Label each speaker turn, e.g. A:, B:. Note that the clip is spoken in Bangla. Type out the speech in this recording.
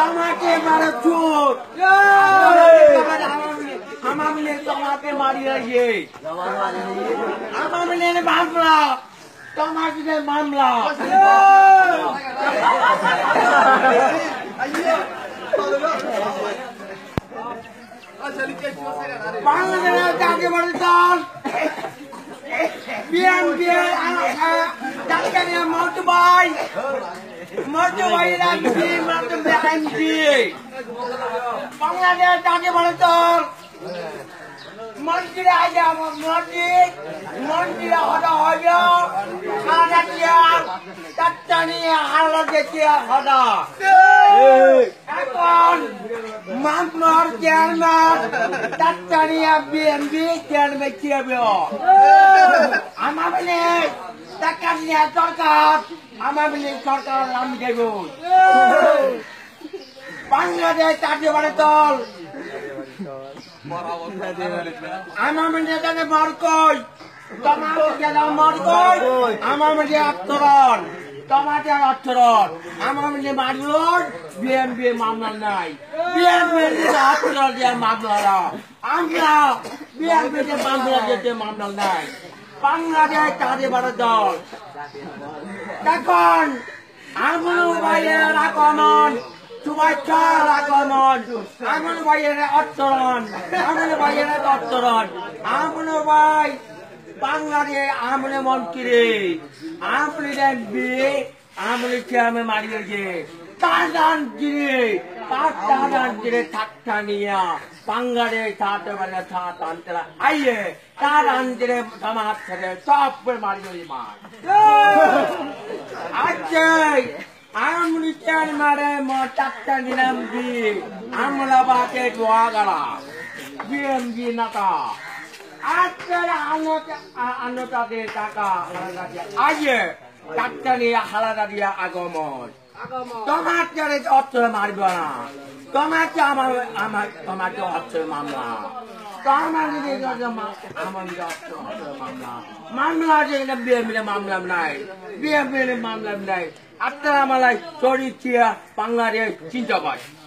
A: তোমাকে মারে চোর আমাকে তোমাকে মারিয়ে আমাকে মামলা তোমাকে মামলা বাংলাদেশের যাকে বলে দল বিএনপি মর্তুবাই রাজনীতি বাংলাদেশ যাকে বলে দল মন্ত্রীরা মন্ত্রীরা হদা হইল নিয়ে হালা দেখিয়া হদা এখন মামলার চেয়ারম্যান তাত্তানিয়া বিএনপি চেয়ারম্যান কি হবে আমার বলে টাকা নিয়ে সরকার আমার বলে সরকার নাম দেব বাংলাদেশ জাতীয়বাদী দল আমার মধ্যে তাকে মরকই তোমার মরকই আমার মধ্যে আত্মরণ তোমাদের আত্মরণ আমার মধ্যে মারল বিএনপি মামলা নাই বিএনপি আত্মরণ দিয়ে মামলা আমরা বিএনপি মামলা দিতে মামলা নাই বাংলাদেশ জাতীয়বাদী দল দেখুন আগুন ভাইয়ের আগমন শুভেচ্ছা আগমন আগুন ভাইয়ের আত্মরণ আগুন ভাইয়ের আত্মরণ আগুন ভাই বাংলাদেশ আমলে মন্ত্রী আমলে এমপি আমলে চেয়ারম্যান মারিয়েছে তার থাকতা নিয়া বাংলাদেশ জাতীয়বাদী দল আইয়ে তার আন্তরে সমাজ থেকে সব মারিয়ে মার আজকে আমলি চেয়ারম্যানে টাকা নিলাম দি আমরা বাকে দোয়া গলা বিএমজি নাতা আজকের আনতাদের টাকা আগে টাকা নিয়ে হালাদা দিয়া আগমন তোমাকে অর্থ মারব না তোমাকে তোমাকে অর্থ মামলা মামলা বিএমপি মামলা নাই বিএমপি মামলা নাই আপনারা মালাই চড়ি বাংলাদেশ চিন্তা পায়